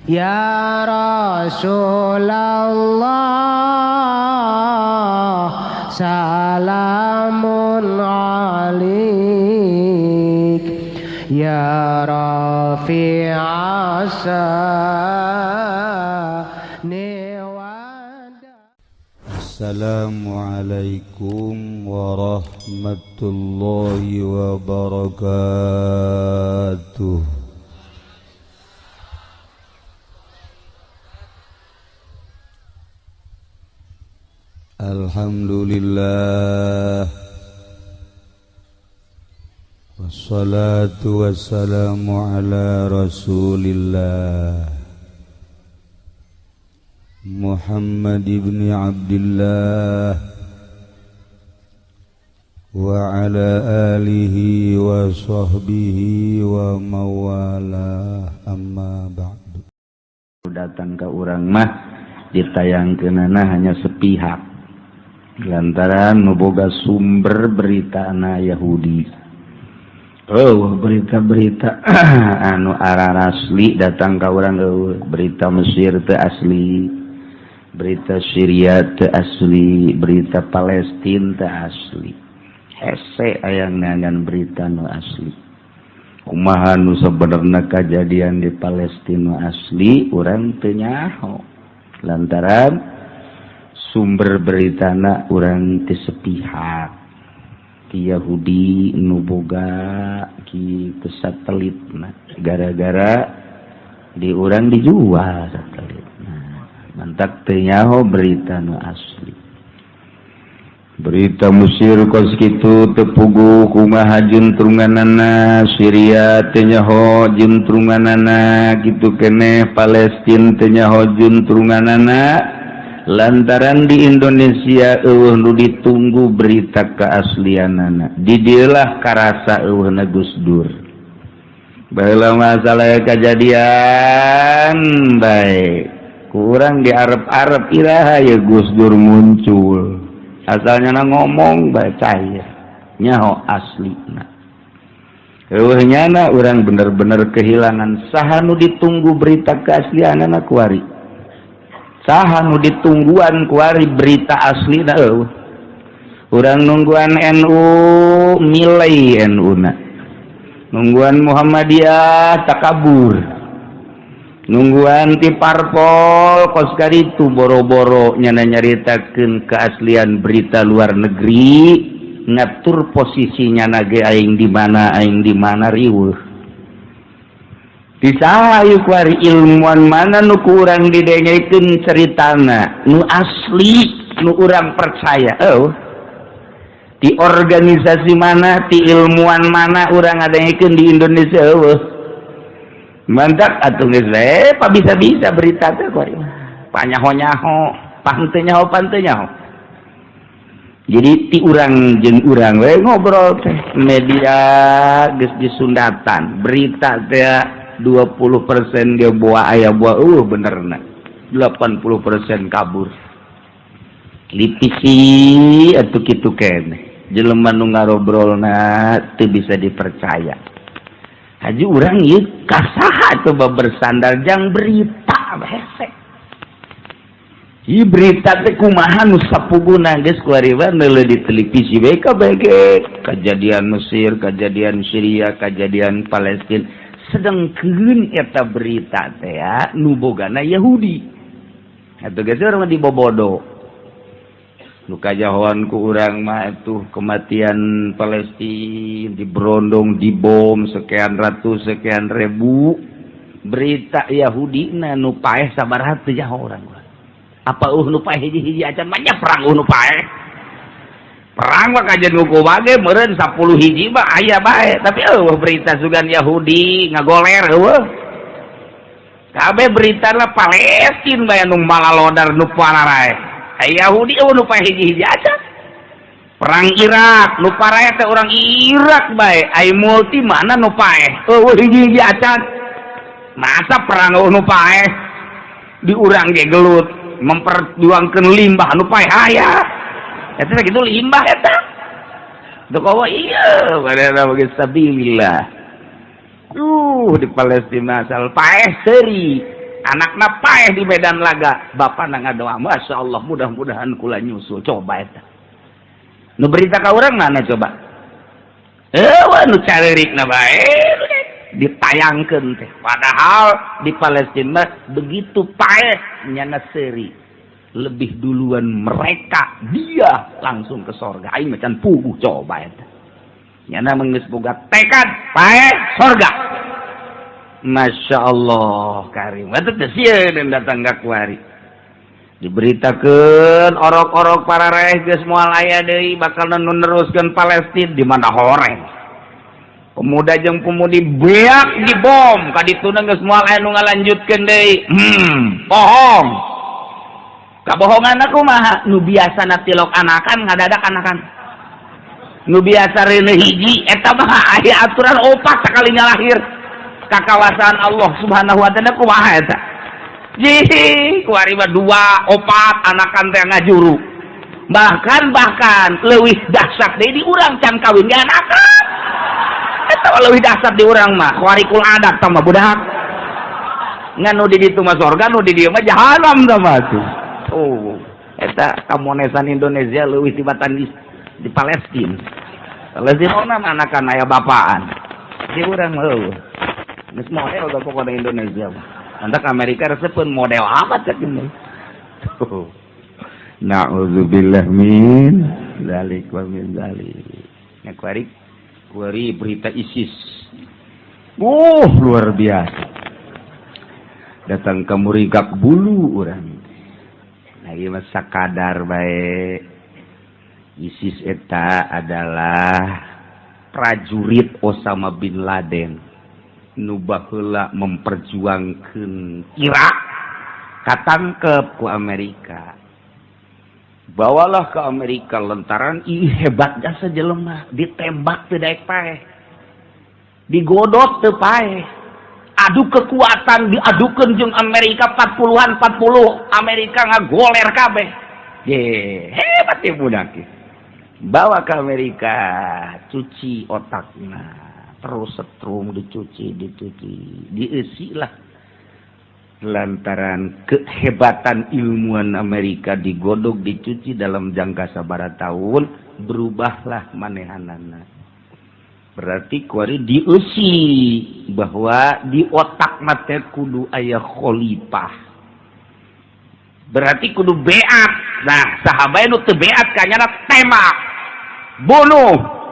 Ya Rasulullah salamun alaik ya Rafi'asa niwada. Assalamualaikum warahmatullahi wabarakatuh. Alhamdulillah wassalatu wassalamu ala rasulillah Muhammad ibn Abdullah wa ala alihi wa sahbihi wa mawalah amma ba'du. Datang ke urang mah ditayangkeunana hanya sepihak lantaran nuboga sumber berita anak Yahudi. Berita-berita anu arah asli datang ka urang, berita Mesir teu asli, berita Syria teu asli, berita Palestina teu asli. Hese aya ngan berita nu asli. Kumaha nu sabenerna kajadian di Palestina asli urang teu nyaho. Lantaran sumber beritana urang teu sepihak ti Yahudi nu boga kitu satelitna, gara-gara di urang dijual satelitna. Mantak teu nyaho berita nu asli. Berita Mesir kos kitu teu puguh kumaha juntrunganana, Syria teu nyaho juntrunganana kitu keneh, Palestina teu nyaho juntrunganana. Lantaran di Indonesia eueuh nu ditunggu berita keaslianana. Di dieulah karasa eueuhna Gus Dur. Baheula masalah kejadian bae. Kurang di Arab-Arab iraha ya Gus Dur muncul. Asalnya na ngomong bae cair. Nyaho aslina. Eueuhnyana urang bener-bener kehilangan saha nu ditunggu berita keaslianana kuari. Saha nu ditungguan kuari berita asli na urang nungguan NU milai NU na, nungguan Muhammadiyah takabur, nungguan ti parpol kos kaditu boro-boro nyana nyaritakeun keaslian berita luar negeri, ngatur posisinya nage aing di mana riweuh. Disaha yuk kuari ilmuwan mana nu kurang didengekeun ceritana nu asli nu urang percaya. Di organisasi mana, ti ilmuwan mana urang ngadengekeun di Indonesia mantak atuh geus we pa bisa-bisa berita teh kuari panyaho-nyaho panteu nyaho. Jadi ti urang jeung urang we ngobrol teh media geus disundatan berita teh 20% dia buah ayah buah benerna 80% kabur lipisi atuh kitu keneh jelema nu ngarobrolna teu bisa dipercaya. Haji urang ieu kasaha coba bersandar jang berita hese. Ieu berita teh kumaha nu sapuguna geus kuariwa neuleuh di televisi bae kabeh kejadian Mesir, kejadian Syria, kejadian Palestina. Sedengkeun eta berita teh nu bogana Yahudi. Atuh geus urang dibobodo. Nu kajahoan ku urang mah atuh kematian Palestina diberondong, dibom sekian ratus, sekian ribu. Berita Yahudi na nu paeh sabaraha teu jaho urang. Apa nu paeh hiji-hiji acan mah perang nu paeh. Perang mah kajian nguku bage meureun 10 hiji mah aya bae, tapi berita sugan Yahudi ngagoler kabeh berita na Palestina bae nu malalodar nu pararae. Yahudi nu paeh hiji-hiji aja. Perang Irak nu parae teh urang Irak bae, ai multi mana nu paeh hiji-hiji acan. Masa perang nu paeh di urang ge gelut memperjuangkeun limbah nu paeh aya. Eta kitu limbah eta. Dokowo iya, pada bagi stabilillah. Di Palestina asal paeh seri. anakna paeh di medan laga bapak na ngadoa masya Allah mudah-mudahan kula nyusul coba eta nu berita ka urang mana coba nu careurikna bae ditayangkeun teh padahal di Palestina begitu paeh nyana seri lebih duluan mereka dia langsung ke sorga aing macan puguh coba eta nyana geus boga tekad paeh sorga. Masya Allah karim itu sieun datang ka kuari diberitakeun orok-orok para raih geus moal aya deui bakal neruskeun Palestina di mana horeng pemuda jeung pemudi beak dibom ka dituna geus moal aya nu ngalanjutkeun deui bohong kabohongan kumaha nu biasana tilok anakan ngadadak anakan nu biasa reuneuh hiji eta mah aya aturan opat sakalinya lahir ka kawasan Allah Subhanahu wa taala kumaha eta jih kuari mah 2 4 anakan teh ngajuru bahkan leuwih dahsyat deui di urang can kawin ge anakan eta leuwih dahsyat di urang mah kuarikul adat tah mah budak ngan nu di ditu mah sorga nu di dieu mah jahanam tah mah tuh oh eta kamonesan Indonesia leuwih tibatan di Palestina Palestina mah anakan aya bapaan di urang mah geus model da pokona Indonesia antak Amerika resepkeun model apa cek ini na'udzubillah min dzalik wa min dzalik nya kuari berita ISIS luar biasa datang ke Murigak bulu urang nah ieu mah sakadar bae ISIS eta adalah prajurit Osama bin Laden nu baheula memperjuangkeun Irak katangkep ku Amerika bawalah ke Amerika lantaran ih hebat jasa jelema ditembak teu daek paeh digodot teu paeh adu kekuatan diadukeun jeung Amerika 40 Amerika ngagoler kabeh ye hebat ya budak bawa ke Amerika cuci otakna terus setrum dicuci dieusi lah lantaran kehebatan ilmuwan Amerika digodog dicuci dalam jangka sabaraha tahun berubahlah manehanana berarti kuari dieusi bahwa di otak mate kudu aya khalifah berarti kudu beat nah sahabat nu teu beat kanyana tembak bunuh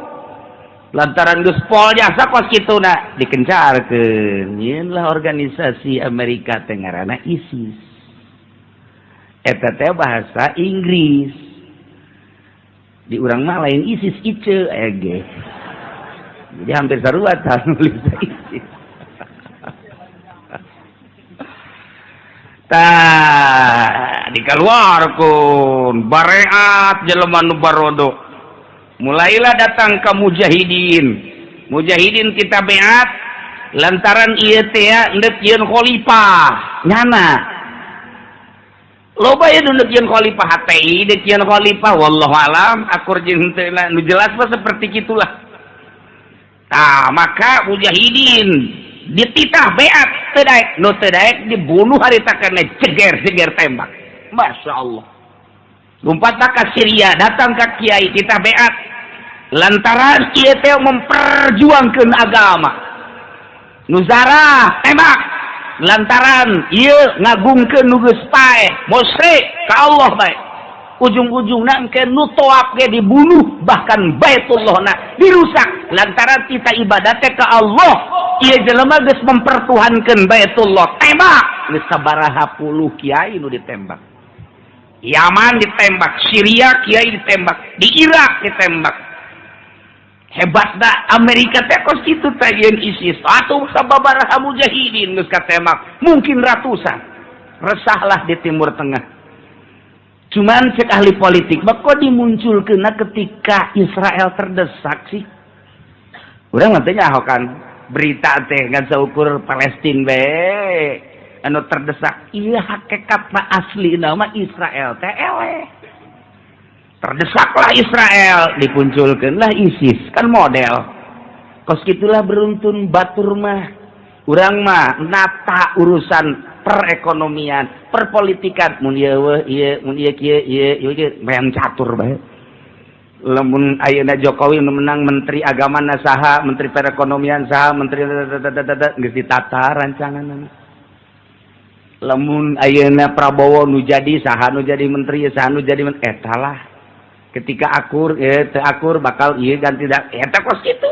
lantaran geus pol jasa kos kituna dikencarkeun nyeun lah organisasi Amerika teh ngaranna ISIS eta teh bahasa Inggris di urang mah lain ISIS ice ege jadi hampir sarua tah nulis ISIS tah dikaluarkeun bareat jelema nu barodo mulailah datang ke mujahidin kita beat lantaran ieu teh neuk yeun khalifah nyana loba ya nu neuk yeun khalifah HTI neuk yeun khalifah wallahu alam akur jeung teu nu jelas mah seperti kitulah tah maka mujahidin dititah beat teu daek nu teu daek dibunuh harita kana ceger tembak masyaallah lompat ke Syria datang ke kiai kita beat lantaran ieu teh memperjuangkeun agama nuzara tembak lantaran ieu ngagungkeun nu geus paeh musyrik ka Allah bae ujung-ujungna engke nu tawaf ge dibunuh bahkan Baitullahna dirusak lantaran kita ibadat ka Allah ieu jelema geus mempertuhankeun Baitullah tembak geus sabaraha puluh kiai nu ditembak Yaman ditembak, Syria kiai ditembak, di Irak ditembak. Hebat dah Amerika teh kos kitu teh ieun ISIS. Atuh sababaraha mujahidin geus katembak, mungkin ratusan. Resahlah di Timur Tengah. Cuman cek ahli politik, kok dimunculkeunna ketika Israel terdesak sih? Urang mah teh nyahokan berita teh ngan saukur Palestina bae. Anu terdesak iya hakikat asli nama Israel teh eleh terdesaklah Israel dipunculkanlah ISIS kan model kos gitulah beruntun batur mah urang mah nata urusan perekonomian, perpolitikan, mun ieu ieu main catur bae. Lamun ayeuna Jokowi menang menteri agama saha, menteri perekonomian saha, menteri geus ditata rancangan. Lamun ayeuna Prabowo nu jadi saha nu jadi menteri saha nu jadi eta lah. Ketika akur teu akur bakal ieu ganti eta kos kitu.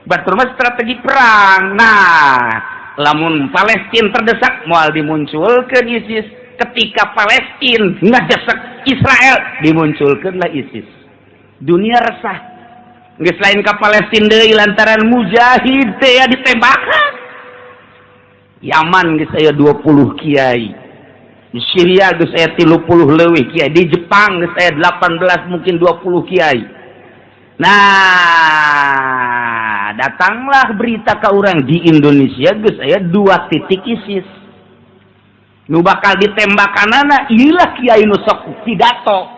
Batur mah strategi perang. Nah, lamun Palestina terdesak moal dimunculkeun ISIS. Ketika Palestina ngadesak Israel dimunculkeun lah ISIS. Dunia resah. Geus lain ka Palestina deui lantaran mujahid teh ya ditembakan. Yaman geus aya 20 kiai. Di Syria geus aya 30 leuwih kiai. Di Jepang geus aya 18 mungkin 20 kiai. Nah, datanglah berita ka urang di Indonesia geus aya 2 titik ISIS. Nu bakal ditembakanana ieu lah kiai nu sok pidato.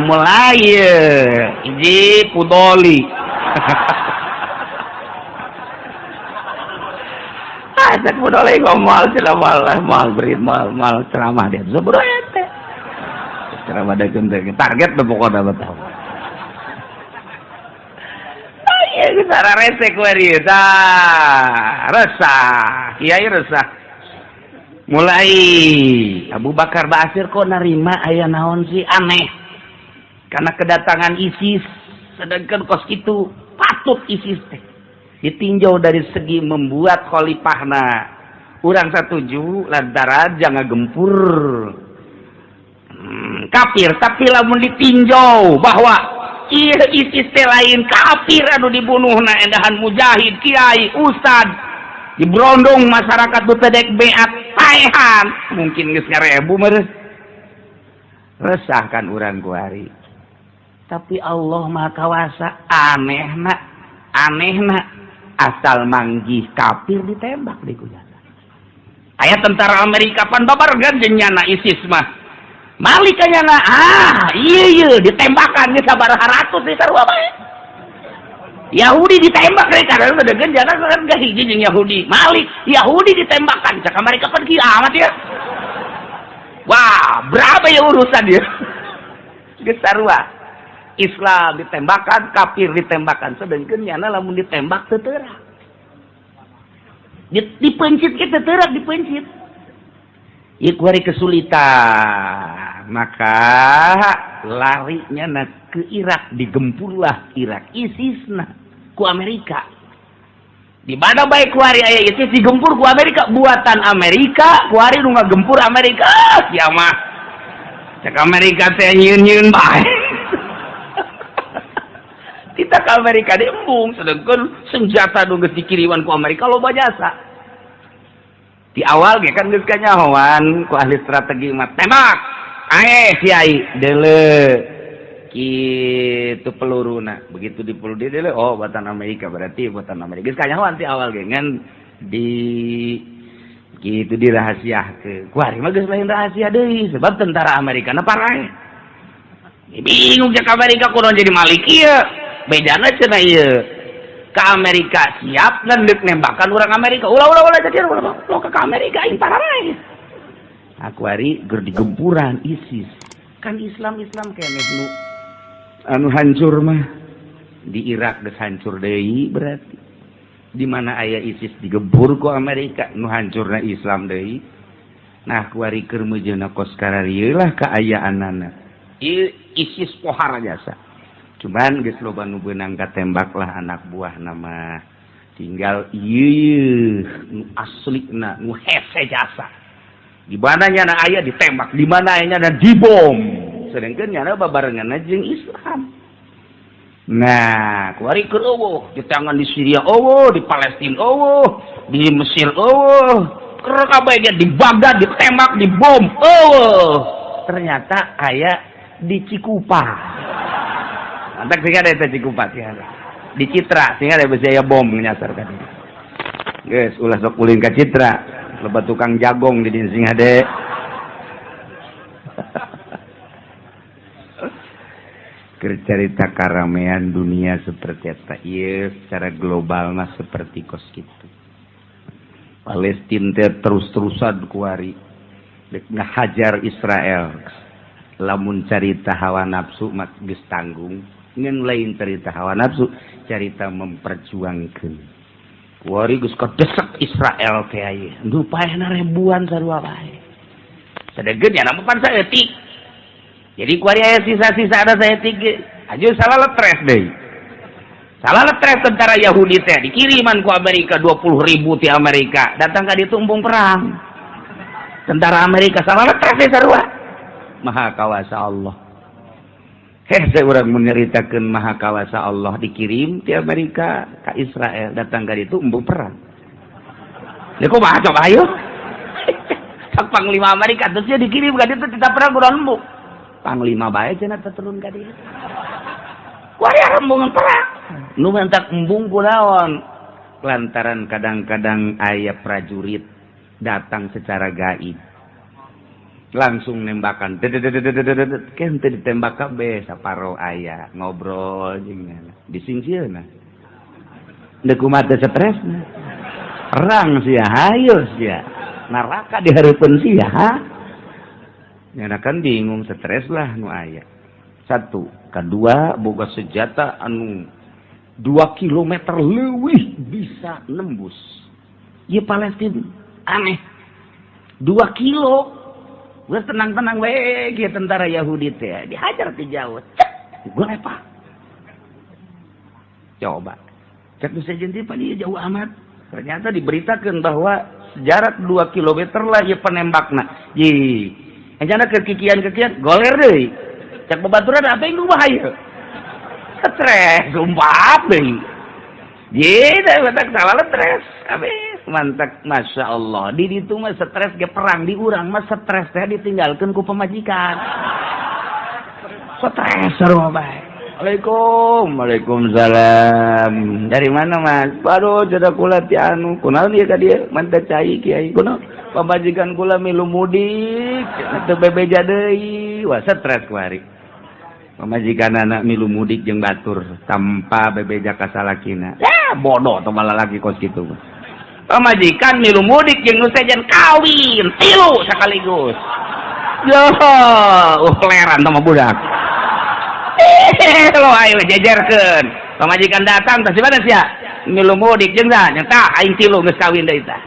Mulai hiji pudoli. Cek pudoli ngomong cenah mal berit mal ceramah dia. Sabaraha teh. Ceramah da geunteng target teh pokona betah. Ieu cara resek we ieu tah. Resah, kiai resah. Mulai Abu Bakar Ba'asyir kok narima aya naon sih aneh karena kedatangan ISIS sedangkan kos itu patut ISIS teh ditinjau dari segi membuat khalifahna urang satuju lantaran jangan gempur kafir tapi lamun ditinjau bahwa ieu ISIS teh lain kafir anu dibunuhna endahan mujahid kiai ustad diberondong masyarakat betedek beat paehan mungkin geus ngarebu meureus resah kan urang kuari tapi Allah Maha Kawasa anehna asal manggih kafir ditembak di kujana aya tentara Amerika pan babargan jeung nyana ISIS mah malik ka nyana ieu ditembakan geus sabaraha ratus di sarua bae Yahudi ditembak mereka dan sedangkan jangan kan hiji jeung Yahudi Malik Yahudi ditembakkan cak mereka kan kiamat ya wah berapa ya urusan dia geus sarua Islam ditembakkan kafir ditembakkan sedangkan nyana lamun ditembak teu teurak dipencit ke teu teurak dipencit ieu kuari kesulitan maka larinya ke Irak digempurlah Irak ISISna ku Amerika di mana baik kuari aya ISIS digempur ku Amerika buatan Amerika kuari nu ngagempur Amerika sia mah cek Amerika teh nyieun-nyieun bae kita ke Amerika diembung sedangkan senjata nu geus dikiriman ku Amerika loba jasa di awal ge kan geus kanyahoan ku ahli strategi mah tembak kiai deuleu kitu peluruna begitu dipeluru dia oh buatan Amerika berarti buatan Amerika geus kanyahoan ti awal ge ngan di kitu dirahasiakeun kuari mah geus lain rahasia deui sebab tentara Amerika na parae bingung cek Amerika kunaon jadi malik ieu bedana cenah ieu ka Amerika siap ngan deuk nembakan urang Amerika ulah jadi lo ke Amerika aing parae aku hari ger digempuran ISIS kan Islam keneh nu anu hancur mah di Irak geus hancur deui berarti di mana aya ISIS digempur ku Amerika nu hancurna Islam deui nah kuari keur meujeuna kos kararieu lah kaayaanana ieu ISIS pohar jasa cuman geus loba nu beunang katembak lah anak buah nama tinggal ieu nu aslina nu hese jasa di mana nyana aya ditembak di mana aya nyana dibom sedangkan nyana babarenganna jeung Islam nah kuari keur eueuh di tangan di Syria eueuh di Palestina eueuh di Mesir eueuh keur kabeh dia di Baghdad ditembak dibom eueuh ternyata aya di Cikupa antak sehingga ada Cikupa di Citra sehingga ada besi aya bom nyasar ka dieu geus ulah sok ulin ka Citra loba tukang jagong di dieu sing ade cerita karamean dunia seperti apa iya secara global mah seperti kos gitu Palestina teh terus-terusan kuari dek ngahajar Israel. Lamun cerita hawa nafsu mak geus tanggung, ngan lain cerita hawa nafsu, cerita memperjuangkeun. Kuari geus kadesak Israel teh aya. Nu paehna ribuan sarua bae. Sadegeun nya namun saeutik. Jadi kuari aya sisa-sisa ada saeutik ge. Aju salah letres deui. Salah letres tentara Yahudi teh dikiriman ku Amerika 20.000 ti Amerika datang ka ditu embung perang. Tentara Amerika salah letres teh sarua. Maha kawasa Allah. Saya urang menceritakeun maha kawasa Allah dikirim ti Amerika ka Israel datang ka ditu embung perang. Lha kumaha coba ayo? Sak panglima Amerika terus dia dikirim ka ditu kita perang kurang embung. Panglima bae cenah turun ka ditu. Kuari embung perang. Nu mentak embung kunaon lantaran kadang-kadang aya prajurit datang secara gaib langsung nembakan kan teu ditembak kabeh saparo aya ngobrol jeung disingcieuna deuk kumaha teh stresna perang sia hayo sia neraka di hareupeun sia nyana kan bingung stres lah nu aya satu kedua boga senjata anu 2 kilometer leuwih bisa nembus. Ieu Palestina aneh. 2 kilo. Geus tenang-tenang we ge tentara Yahudi teh dihajar ti jauh. Golepak. Coba. Cek nu sejen teh padi jauh amat. Ternyata diberitakeun bahwa jarak 2 kilometer lah ieu penembakna. Ji. Enjana kekikian-kekian goler deui. Cek babaturan apa yang bahaya. Stres, sumpah deh. Jadi batak salah stres, abis mantap, masya Allah. Di itu mah stres ke perang di urang mah stres teh ditinggalkan ku pemajikan. Stres sarua bae. Waalaikumsalam. Dari mana mas? Baru jadi kula ti anu. Kunaon ieu ka dieu? Mantap cai kiai. Kunaon? Pamajikan kula milu mudik, teu bebeja deui. Wah stres kuari. Pamajikan anak milu mudik jeung batur tanpa bebeja ka salakina. Ya bodoh teh malah lagi kos kitu. Pamajikan milu mudik jeung nu sejen kawin 3 sakaligus. Yo, kleran sama budak. Lo ayo jajarkeun. Pamajikan datang teh simana sia? Milu mudik jeung da, nya tah aing 3 geus kawin deui tah.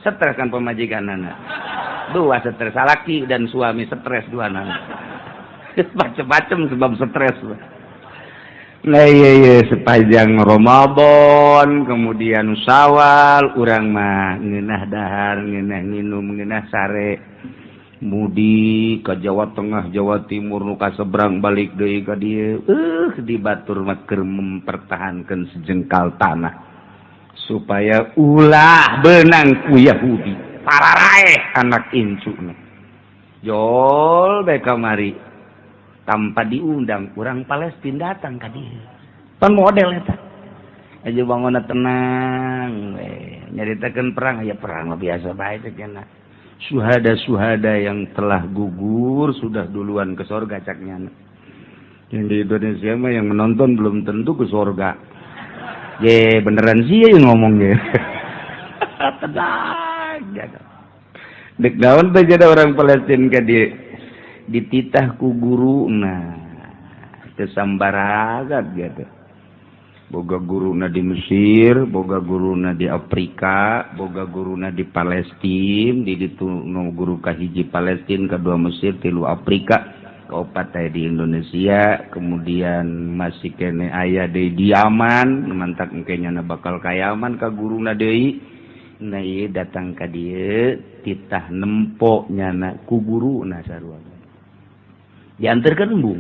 Stres kan pemajikan anak. 2 stres, laki dan suami stres 2 anak. Macam-macam sebab stres. Nah iya sepanjang Ramadan, kemudian Syawal, urang mah ngeunah dahar, ngeunah nginum, ngeunah sare, mudik ke Jawa Tengah, Jawa Timur, nu kasebrang balik deui ka dieu. Di batur mah keur mempertahankan sejengkal tanah supaya ulah benang ku Yahudi. Pararaeh anak incuna. Jol bae kamari tanpa diundang urang Palestina datang ka dieu. Pan model eta. Aja bangunna tenang we. Nyaritakeun perang aya perang biasa bae teh cenah. Suhada-suhada yang telah gugur sudah duluan ke surga caknya. Yang di Indonesia mah yang menonton belum tentu ke surga. Ye beneran sih yang ngomong ye. Tenang. Dek daun teh jadi orang Palestina ka dia dititah ku guruna teu sambaragat gitu. Boga guruna di Mesir, boga guruna di Afrika, boga guruna di Palestina, di ditu nu guru kahiji Palestina, kedua Mesir, 3 Afrika, keopat aya di Indonesia, kemudian masih kene aya di Yaman, mantak engkenya bakal ka Yaman ka guruna deui. Nah iya datang ka dieu titah nempo nyana ku guruna sarua. Dianterkeun embung.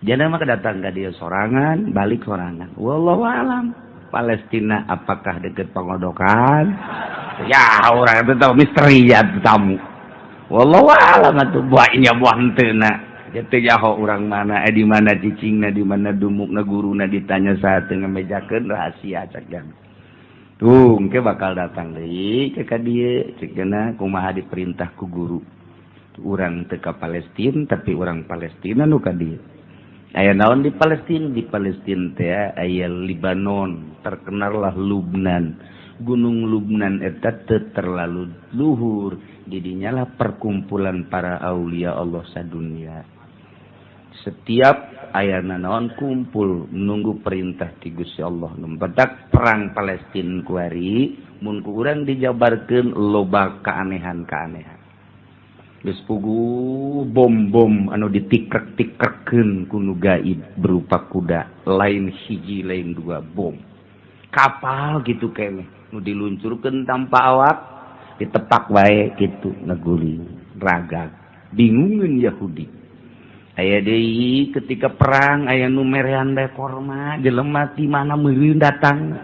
Jana mah datang ka dieu sorangan, balik sorangan. Wallahu alam. Palestina apakah dekat Pangodokan? Ya orang itu tahu misteri ya tamu. Wallahu alam atuh buahnya buah henteuna. Jatuh jaho orang mana, di mana cicingna, di mana dumukna guruna ditanya saat dengan mejakeun rahasia cak jana. Tuh, engke bakal datang deui ke ka dieu, ceukna kumaha diperintah ku guru. Urang teu ka Palestina tapi urang Palestina nu ka dieu. Aya naon di Palestina? Di Palestina teh aya Libanon, terkenallah Lubnan. Gunung Lubnan eta teu terlalu luhur, didinyalah perkumpulan para aulia Allah sadunia. Setiap ayana naon kumpul nunggu perintah ti Gusti Allah. Badak perang Palestina kuari mun ku urang dijabarkeun loba keanehan-keanehan. Geus pugu bom-bom anu ditikrek-tikrekeun ku nu gaib berupa kuda, lain hiji lain dua bom. Kapal gitu keneh nu diluncurkeun tanpa awak ditepak wae kitu ngaguling ragag. Bingungeun Yahudi. Aya deui ketika perang aya nu merean bae korma, jelema ti mana meureun datang.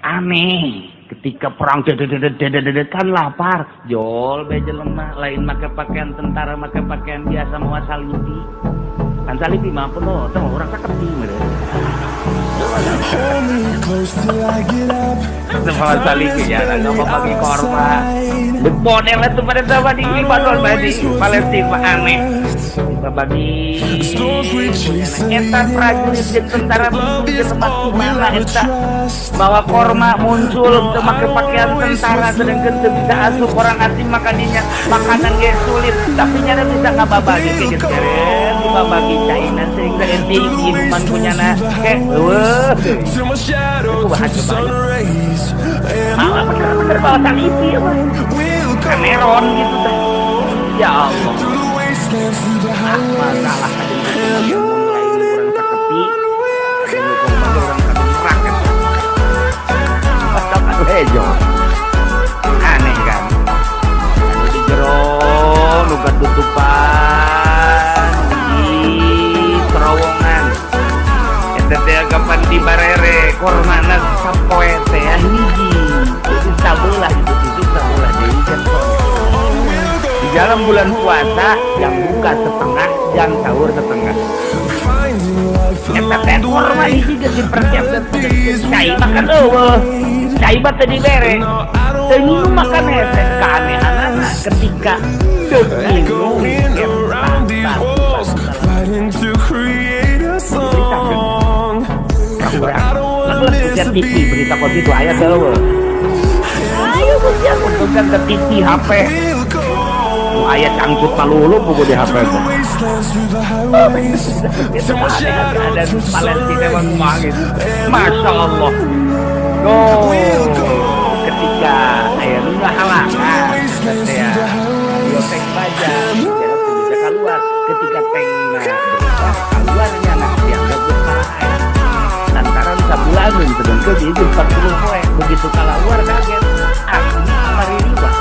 Aneh. Ketika perang kan lapar, jol bae jelema lain make pakaian tentara, make pakaian biasa mawa salipi. Kan salipi mah penuh, teh urang saketi meureun. Mawa salipi ya, enggak bagi korma. Model itu pada sama di Libanon di Palestina aneh. Bagi eta prajurit jeung tentara di tempat mana eta bawa korma muncul teu make pakaian tentara sedangkeun teu bisa asup orang asing makaninya makanan ge sulit tapi nya bisa ngababagi ke jeureun dibabagi China sehingga enti iman punyana ke eueuh itu bahagia banget malah bener-bener bawa salipi Cameron gitu teh ya Allah masalah kadang-kadang kurang saketi kurang kerak kan lejo aneh kan anu di jero nu tutupan di terowongan eta teh kapan di barere kormana sapoe teh hiji itu sabelah itu sabelah deui kan dalam bulan puasa yang buka setengah, yang sahur setengah. Eta teh korma hiji geus dipersiapkeun cai makan eueuh. Cai mah teu dibere. Teu nginum makan hese keanehanana ketika teu nginum TV berita kok itu aya teh eueuh. Ayo bukan untukkan ke TV HP. Ayat cangcut palulu buku di HP itu. Itu ada Palestina memang gitu. Masya Allah. Ketika ayat nggak halangan, ya, dia tank baja, dia bisa keluar. Ketika tanknya berusaha keluarnya nanti yang berbuka. Lantaran sebulan sedang kerja itu 40 poin. Begitu keluar kaget. Aku hari ini pak.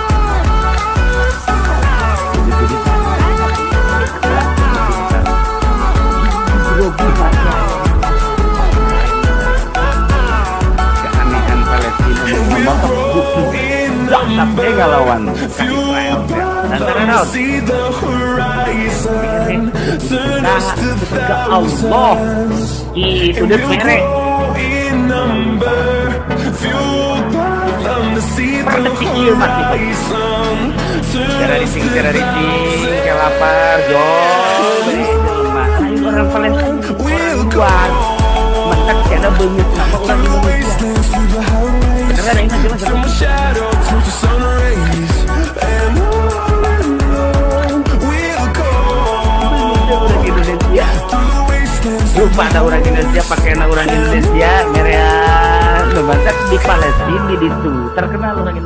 Keanehan Palestina memotong bukti sampai ngelawan Israel dan karena ketika Allah itu dia merek perdetik iya mati cara dicing kayak lapar jol orang Palestina kuat masak cara banyak nama orang Indonesia beneran ini cuma orang Indonesia lupa ada orang Indonesia pakai orang Indonesia merean lebatak di Palestina di situ terkenal orang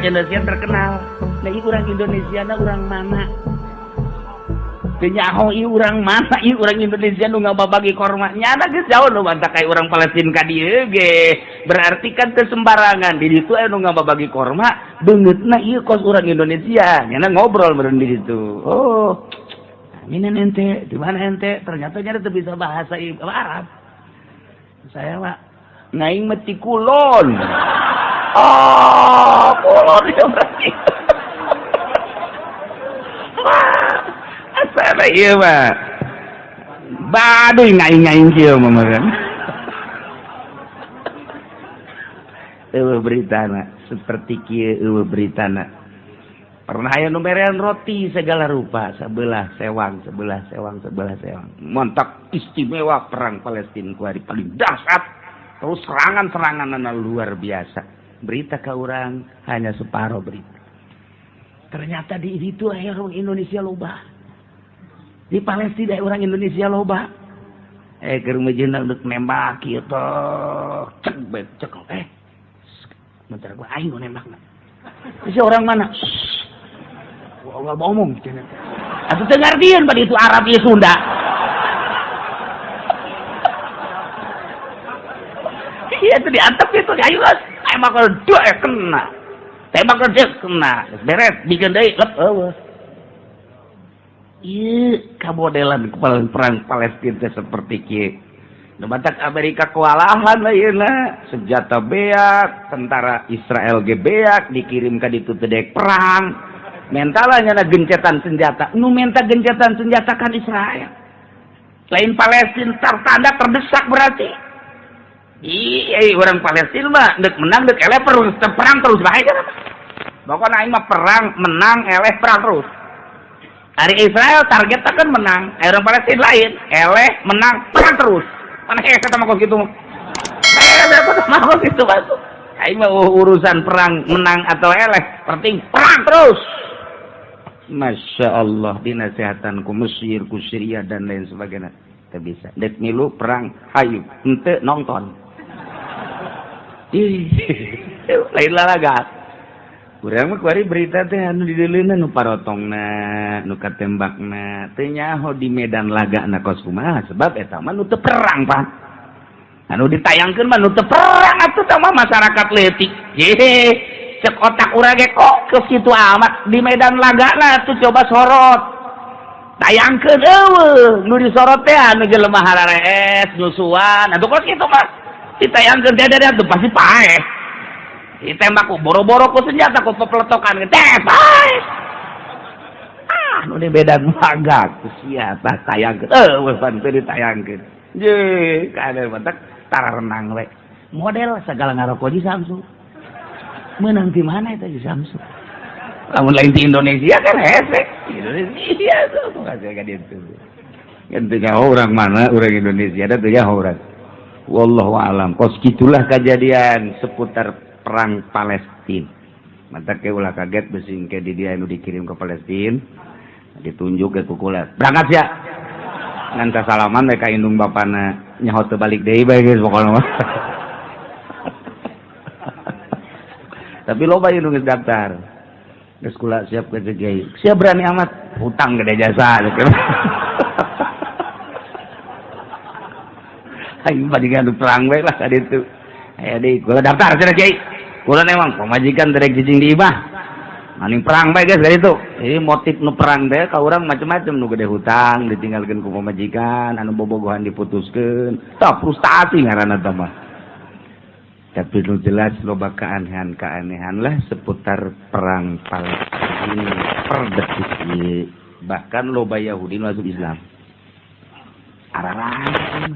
Indonesia terkenal nah ini orang Indonesia nah orang mana kenyaho ieu urang mana ieu urang Indonesia nu ngababagi korma nyana geus jauh nu bantah kayak urang Palestina ka dieu ge berarti kan teu sembarangan di ditu anu ngababagi korma beungeutna ieu kos urang Indonesia nyana ngobrol meureun di ditu oh minen ente di mana ente ternyata nyana teu bisa bahasa Arab saya mah ngaing meti kulon oh kulon itu berarti asal iya mah baduy ngaing-ngaing kieu mah kan eueuh beritana seperti kieu eueuh beritana Pernah aya nu merean roti segala rupa, sebelah sewang. Mantap istimewa perang Palestina kuari paling dahsyat. Terus serangan-serangan luar biasa. Berita ke orang hanya separuh berita. Ternyata di itu aya orang Indonesia loba. Di Palestina orang Indonesia loba. Keur meujeunna untuk nembak kieu toh. Cek. Bentar gua aing nembakna. Si orang mana? Allah ngomong cenah. Atuh teu ngartieun pada itu Arab ieu Sunda. Iya itu diantep itu ayo tembak dua kena. Tembak dia kena. Beres bikin deui lep eueuh. Ieu kamodelan kepala perang Palestina seperti kieu. Nu batak Amerika kewalahan layeuna, senjata beak, tentara Israel ge beak dikirim ka ditu teu deuk perang. Mentalnya na gencetan senjata. Nu minta gencetan senjata kan Israel. Lain Palestina tertanda terdesak berarti. Iya, orang Palestina mah dek menang dek eleh terus perang terus bahaya. Pokoknya aing mah perang menang eleh perang terus. Hari Israel targetnya kan menang, orang Palestina lain eleh menang perang terus. Mana kata mah kok gitu. Kata mah gitu masuk. Aing mah urusan perang menang atau eleh, penting perang terus. Masya Allah, dinasehatan ku Mesir, ku Syria dan lain sebagainya. Tidak bisa. Dek milu perang, hayu, ente nonton. Lain lalagat. Kurang mah kuari berita teh anu dideuleunan nu parotongna, nu katembakna, teu nyaho di medan lagana kos kumaha sebab eta mah nu teu perang, Pak. Anu ditayangkeun mah nu teu perang atuh tah mah masyarakat leutik. Cek otak urang ge kok ke situ amat di medan lagana tuh coba sorot. Tayangkeun eueuh, nu disorot teh anu jelema hararees, nyusuan, atuh kok kitu mah. Ditayangkeun dada tuh pasti paeh. Ditembak ku boro-boro ku senjata ku pepletokan teh paeh. Nu di medan laga ku sia tah tayangkeun. Wes pan teu ditayangkeun. Je, kana batak tara renang we. Model segala ngaroko di Samsung. Menang di mana itu di Samsung? Lamun lain di Indonesia kan hese. Indonesia tuh kasih ka ditu. Gantinya orang mana orang Indonesia ada teh orang. Wallahu alam. Kos gitulah kejadian seputar perang Palestina. Mata ke ulah kaget besing ke di dia anu dikirim ke Palestina. Ditunjuk ke kukulat. Berangkat ya. Ngan salaman mereka indung bapana nyaho teu balik deui bae geus pokona mah. Tapi loba yang nulis daftar. Geus kula siap ke GI. Siap berani amat hutang gede jasa. Aing badikan perang we lah tadi itu. Aya deui kula daftar cenah GI. Kula emang pemajikan derek jijing di imah. Maning perang bae guys dari itu. Jadi motif nu perang teh ka urang macam-macam nu gede hutang ditinggalkeun ku pemajikan, anu bobogohan diputuskeun. Tah frustasi ngaranna teh mah. Tapi nu jelas loba keanehan-keanehan lah seputar perang Palestina per detik ieu. Bahkan loba Yahudi masuk Islam. Araran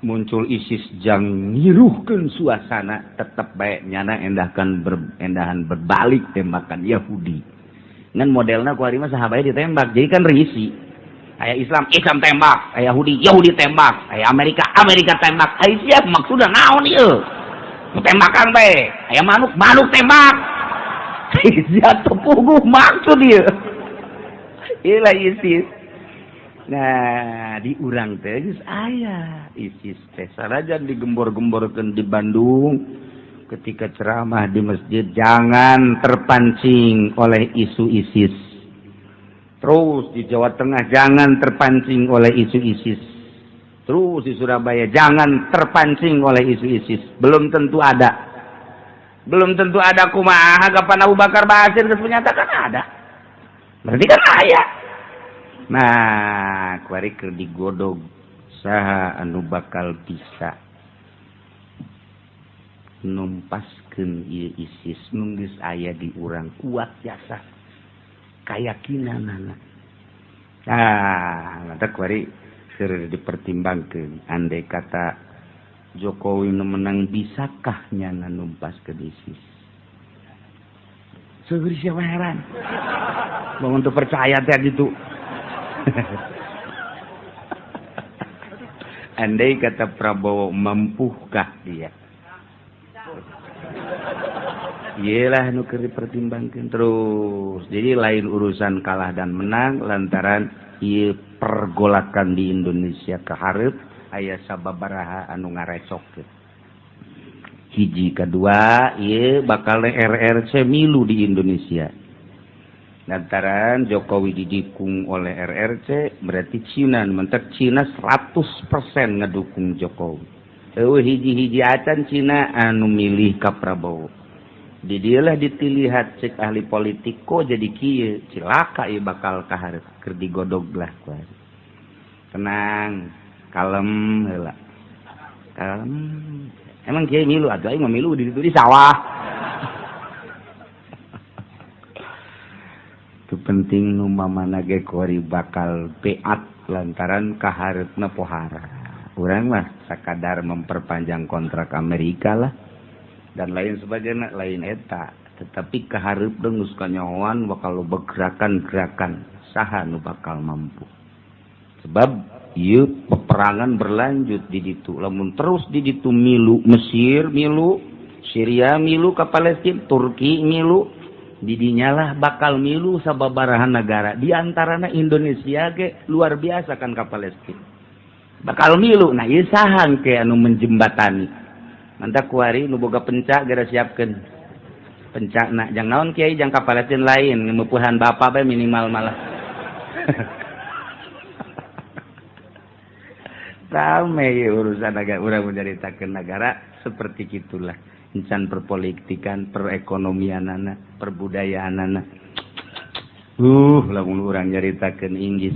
muncul ISIS jang ngiruhkeun suasana tetep bae nyana endahan berbalik tembakan Yahudi. Ngan modelna ku ari mah saha bae ditembak. Jadi kan risi. Aya Islam tembak, aya Yahudi tembak, aya Amerika tembak. Ai siap maksudna naon ieu? Tembakan bae, aya manuk tembak. Jatuh puguh maksud dia. Ilah ISIS. Nah, di urang teh geus aya ISIS teh sarajan digembor-gemborkeun di Bandung ketika ceramah di masjid, jangan terpancing oleh isu ISIS. Terus di Jawa Tengah jangan terpancing oleh isu ISIS. Terus di Surabaya jangan terpancing oleh isu ISIS. Belum tentu ada. Belum tentu ada kumaha kapan Abu Bakar Basir geus menyatakan ada. Berarti kan aya. Nah, kuari keur digodog saha anu bakal bisa numpaskeun ieu ISIS nu geus aya di urang kuat jasa kayakinanana. Nah, mata kuari keur dipertimbangkeun andai kata Jokowi menang bisakah nyana numpaskeun ISIS. seueur sia heran. Bangun teu percaya teh gitu. Andai kata Prabowo mampukah dia? Iyalah nu keur dipertimbangkeun terus. Jadi lain urusan kalah dan menang lantaran ieu pergolakan di Indonesia kaharep aya sababaraha anu ngarecokeun. Hiji kedua ieu bakal RRC milu di Indonesia. Lantaran Jokowi didukung oleh RRC berarti Cina mentek Cina 100% ngedukung Jokowi. Eueuh hiji-hiji acan Cina anu milih ka Prabowo. Di dieulah ditilihat cek ahli politik kok jadi kieu cilaka ieu bakal kaharep keur digodog lah ku. Tenang, kalem heula. Kalem. Emang kieu milu atuh aing mah milu di ditu di sawah. Itu penting nu mamana ge kuari bakal peat lantaran kaharepna pohara. Urang mah sakadar memperpanjang kontrak Amerika lah dan lain sebagainya lain eta. Tetapi kaharep geus kanyahoan bakal bergerakan-gerakan saha nu bakal mampu. Sebab ieu peperangan berlanjut di ditu. Lamun terus di ditu milu Mesir milu, Syria milu ka Palestina, Turki milu, didinyalah bakal milu sababarahan negara di antarana Indonesia ge luar biasa kan ka Palestina bakal milu. Nah ieu saha ke anu menjembatani mantap kuari nu boga pencak gara siapkeun pencakna jang naon kiai jang ka Palestina lain ngemeupuhan bapa bae minimal malah rame urusan negara urang menceritakeun negara seperti gitulah. Insan perpolitikan, perekonomian anak, perbudayaan anak. Lamun urang nyaritakeun Inggris.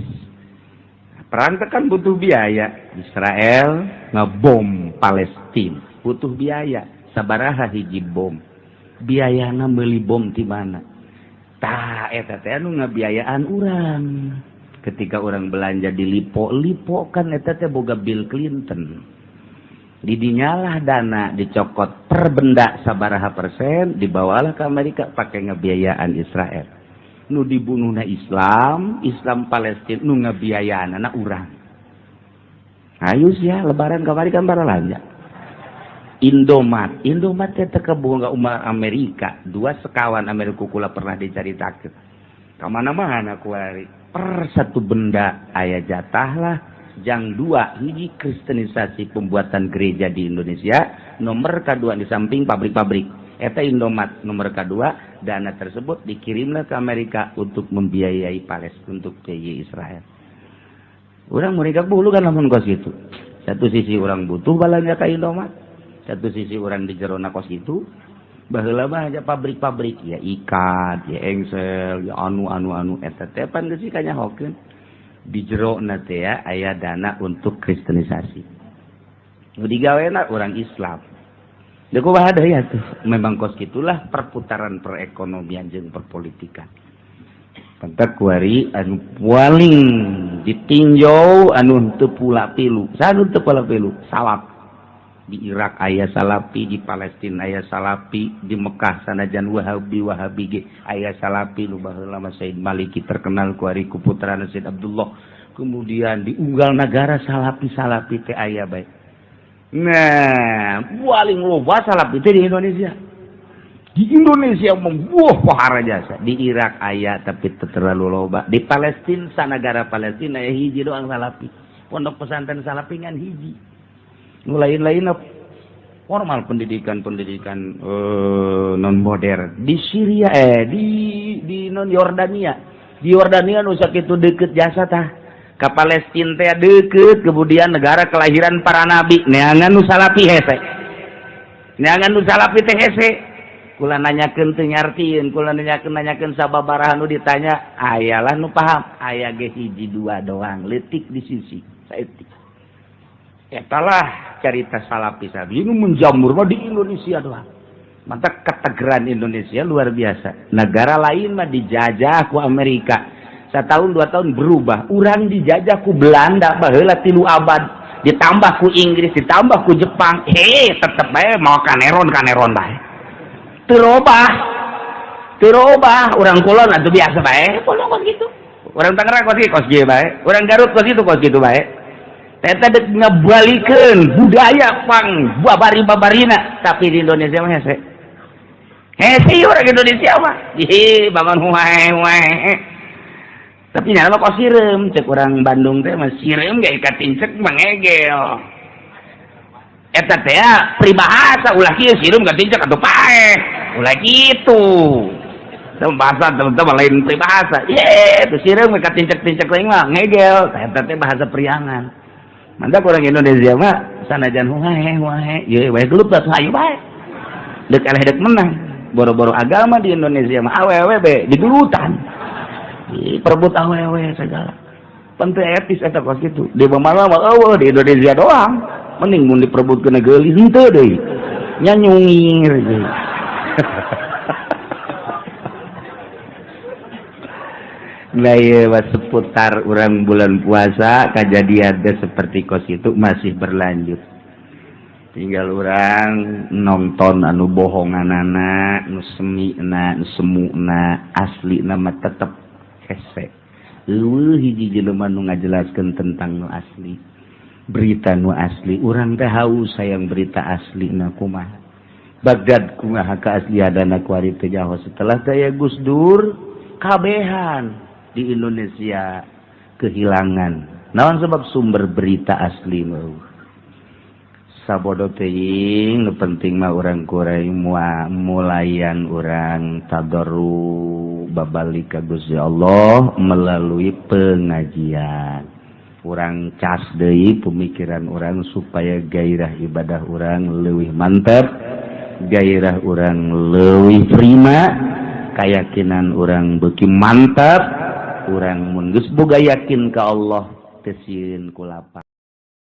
Perang kan butuh biaya. Israel ngebom Palestina, butuh biaya. Sabaraha hiji bom. Biayana meuli bom di mana? Tah eta teh anu ngabiayaan urang. Ketika orang belanja di Lipo kan eta teh boga Bill Clinton. Didinyalah dana dicokot per benda sabaraha persen dibawalah ke Amerika pakai ngebiayaan Israel. Nu dibunuhna Islam Palestina nu ngebiayaanna urang. Ayo sia lebaran kamari kan baralanja. Indomat teh teu kabunga umat Amerika. 2 sekawan Amerika kula pernah dicaritakeun. Ka mana-mana kuari per satu benda aya jatah lah. Jang 2 hiji kristenisasi pembuatan gereja di Indonesia, nomor kedua di samping pabrik-pabrik eta Indomat, nomor kedua dana tersebut dikirimlah ke Amerika untuk membiayai Palestina untuk PY Israel. Urang mereka bulu kan lamun kos itu. Satu sisi orang butuh balanya ka Indomat, satu sisi orang di jerona kos itu baheula mah aja pabrik-pabrik ya ikat, ya engsel, ya anu eta teh pan geus kanyahokeun. Di jero nate ya aya dana untuk kristenisasi. Nu digawena orang Islam. Deku bahada ya tuh. Memang kos gitulah perputaran perekonomian jeung perpolitikan. Pantak kuari anu paling ditinjau anu teu pula pilu. Sanu teu pula pilu? Salap. Di Irak aya salapi, di Palestina aya salapi, di Mekah sanajan Wahabi ge aya salapi nu baheula mah Said Maliki terkenal ku ari putrana Said Abdullah. Kemudian di unggal negara salapi teh aya bae. Nah, paling loba salapi teh di Indonesia. Di Indonesia membuah pohara jasa. Di Irak aya tapi teu terlalu loba. Di Palestina sanagara Palestina aya hiji doang salapi. Pondok pesantren salapi ngan hiji. Nu lain-lainna formal pendidikan non modern di Syria di non Yordania. Di Yordania nu sakitu deukeut jasa tah. Ka Palestina teh deukeut kemudian negara kelahiran para nabi. Neangan nu salapi hese. Neangan nu salapi teh hese. Kula nanyakeun teu nyartieun, kula nanyakeun sababaraha nu ditanya, ayalah nu paham. Aya ge hiji 2 doang leutik di sisi. Saeutik. Etalah cerita salapi sabi ini menjamur mah di Indonesia doang. Mantap ketegeran Indonesia luar biasa. Negara lain mah dijajah ku Amerika. 1 tahun 2 tahun berubah. Urang dijajah ku Belanda baheula 3 abad. Ditambah ku Inggris, ditambah ku Jepang. Tetep bae mau kaneron bae. Terubah. Tirobah orang Kulon atuh biasa bae Kulon kos gitu orang Tangerang kos gitu bae orang Garut kos gitu bae eta dek ngabalikeun budaya pang babari-babarina tapi di Indonesia mah hese orang Indonesia mah ih bangun huae tapi nyana mah kos sireum cek orang Bandung teh mah sireum ge katincek mangegel eta teh pribahasa ulah kieu sireum katincek atuh paeh ulah kitu bahasa teman-teman lain pribahasa itu sireum katincek-tincek lain mah ngegel eta teh bahasa priangan mantap orang Indonesia mah sanajan huahe ye bae gelut atuh hayu bae deuk eleh deuk menang boro-boro agama di Indonesia mah awewe be digulutan perebut awewe segala penting etis eta kos kitu di mana mah eueuh di Indonesia doang mending mun diperebutkeun geulis henteu deui nya nyungir deui nah iya seputar orang bulan puasa kejadian seperti kos itu masih berlanjut tinggal orang nonton anu bohongan anak nu semina nu semuna asli nama tetep hese hiji jelema nu ngajelaskeun tentang nu asli berita nu asli urang teh haus sayang berita asli na kumaha Bagdad kumaha keaslianana ku ari teh jauh setelah daya Gus Dur kabehan di Indonesia kehilangan naon sebab sumber berita asli mah sabodo teuing nu penting mah urang kuring mulayan urang tadarru babalik ka Gusti Allah melalui pengajian urang cas deui pemikiran urang supaya gairah ibadah urang leuwih mantap gairah urang leuwih prima kayakinan urang beuki mantap urang mun geus boga yakin ka Allah teu sieun ku lapang